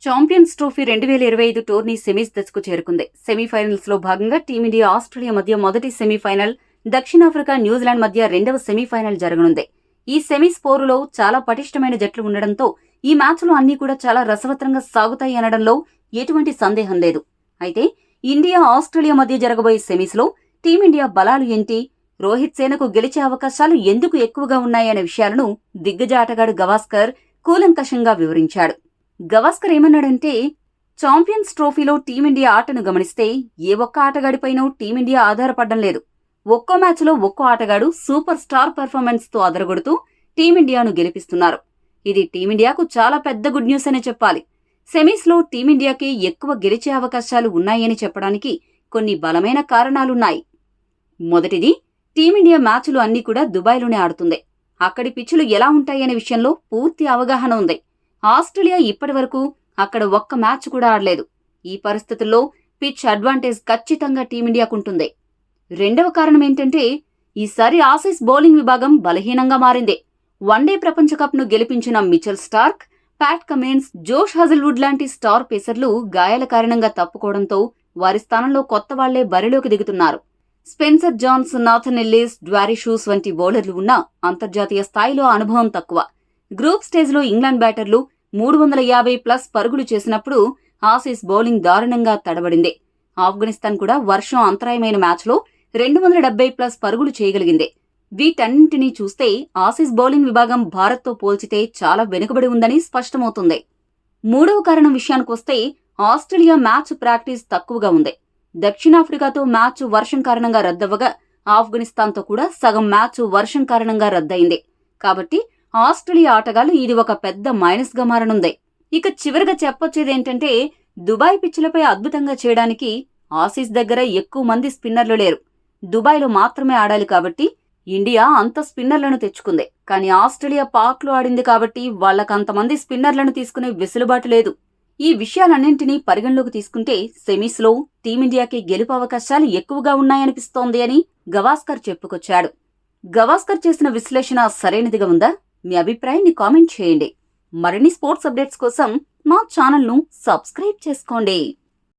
Champions trophy 2025 tourney semis దశకు చేరుకుంది. Semifinals లో భాగంగా టీమిండియా ఆస్ట్రేలియా మధ్య మొదటి సెమీఫైనల్, దక్షిణాఫ్రికా న్యూజిలాండ్ మధ్య రెండవ సెమీఫైనల్ జరగనుంది. ఈ సెమీస్ పోరులో చాలా పటిష్టమైన జట్లు ఉండడంతో ఈ మ్యాచ్లు అన్నీ కూడా చాలా రసవత్రంగా సాగుతాయి అనడంలో ఎటువంటి సందేహం లేదు. అయితే ఇండియా ఆస్ట్రేలియా మధ్య జరగబోయే సెమీస్ లో టీమిండియా బలాలు ఏంటి, రోహిత్ సేనకు గెలిచే అవకాశాలు ఎందుకు ఎక్కువగా ఉన్నాయనే విషయాలను దిగ్గజ ఆటగాడు గవాస్కర్ కూలంకషంగా వివరించాడు. గవాస్కర్ ఏమన్నాడంటే, ఛాంపియన్స్ ట్రోఫీలో టీమిండియా ఆటను గమనిస్తే ఏ ఒక్క ఆటగాడిపైనూ టీమిండియా ఆధారపడడం లేదు. ఒక్కో మ్యాచ్లో ఒక్కో ఆటగాడు సూపర్ స్టార్ పెర్ఫార్మెన్స్ తో అదరగొడుతూ టీమిండియాను గెలిపిస్తున్నారు. ఇది టీమిండియాకు చాలా పెద్ద గుడ్ న్యూస్ అనే చెప్పాలి. సెమీస్లో టీమిండియాకి ఎక్కువ గెలిచే అవకాశాలు ఉన్నాయని చెప్పడానికి కొన్ని బలమైన కారణాలున్నాయి. మొదటిది, టీమిండియా మ్యాచ్లు అన్నీ కూడా దుబాయ్లోనే ఆడుతుంది. అక్కడి పిచ్చులు ఎలా ఉంటాయనే విషయంలో పూర్తి అవగాహన ఉంది. ఆస్ట్రేలియా ఇప్పటివరకు అక్కడ ఒక్క మ్యాచ్ కూడా ఆడలేదు. ఈ పరిస్థితుల్లో పిచ్ అడ్వాంటేజ్ ఖచ్చితంగా టీమిండియాకుంటుంది. రెండవ కారణం ఏంటంటే, ఈసారి ఆసీస్ బౌలింగ్ విభాగం బలహీనంగా మారింది. వన్డే ప్రపంచ కప్ ను గెలిపించిన మిచెల్ స్టార్క్, ప్యాట్ కమిన్స్, జోష్ హజల్వుడ్ లాంటి స్టార్ పేసర్లు గాయాల కారణంగా తప్పుకోవడంతో వారి స్థానంలో కొత్త వాళ్లే బరిలోకి దిగుతున్నారు. Spencer Johnson, Nathan Ellis, Dwarshuis వంటి బౌలర్లు ఉన్నా అంతర్జాతీయ స్థాయిలో అనుభవం తక్కువ. గ్రూప్ స్టేజ్లో ఇంగ్లాండ్ బ్యాటర్లు 350+ పరుగులు చేసినప్పుడు ఆసీస్ బౌలింగ్ దారుణంగా తడబడింది. ఆఫ్ఘనిస్తాన్ కూడా వర్షం అంతరాయమైన మ్యాచ్లో 270+ పరుగులు చేయగలిగింది. వీటన్నింటినీ చూస్తే ఆసీస్ బౌలింగ్ విభాగం భారత్తో పోల్చితే చాలా వెనుకబడి ఉందని స్పష్టమవుతుంది. మూడవ కారణం విషయానికొస్తే, ఆస్ట్రేలియా మ్యాచ్ ప్రాక్టీస్ తక్కువగా ఉంది. దక్షిణాఫ్రికాతో మ్యాచ్ వర్షం కారణంగా రద్దవ్వగా ఆఫ్ఘనిస్తాన్తో కూడా సగం మ్యాచ్ వర్షం కారణంగా రద్దయింది. కాబట్టి ఆస్ట్రేలియా ఆటగాళ్లు ఇది ఒక పెద్ద మైనస్ గా మారనుంది. ఇక చివరిగా చెప్పొచ్చేదేంటంటే, దుబాయ్ పిచ్చులపై అద్భుతంగా చేయడానికి ఆసీస్ దగ్గర ఎక్కువ మంది స్పిన్నర్లు లేరు. దుబాయ్లో మాత్రమే ఆడాలి కాబట్టి ఇండియా అంత స్పిన్నర్లను తెచ్చుకుంది. కానీ ఆస్ట్రేలియా పాక్లో ఆడింది కాబట్టి వాళ్లకంతమంది స్పిన్నర్లను తీసుకునే వెసులుబాటు లేదు. ఈ విషయాలన్నింటినీ పరిగణలోకి తీసుకుంటే సెమీస్లో టీమిండియాకి గెలుపు అవకాశాలు ఎక్కువగా ఉన్నాయనిపిస్తోంది అని గవాస్కర్ చెప్పుకొచ్చాడు. గవాస్కర్ చేసిన విశ్లేషణ సరైనదిగా ఉందా? మీ అభిప్రాయాన్ని కామెంట్ చేయండి. మరిన్ని స్పోర్ట్స్ అప్డేట్స్ కోసం మా ఛానల్ను సబ్స్క్రైబ్ చేసుకోండి.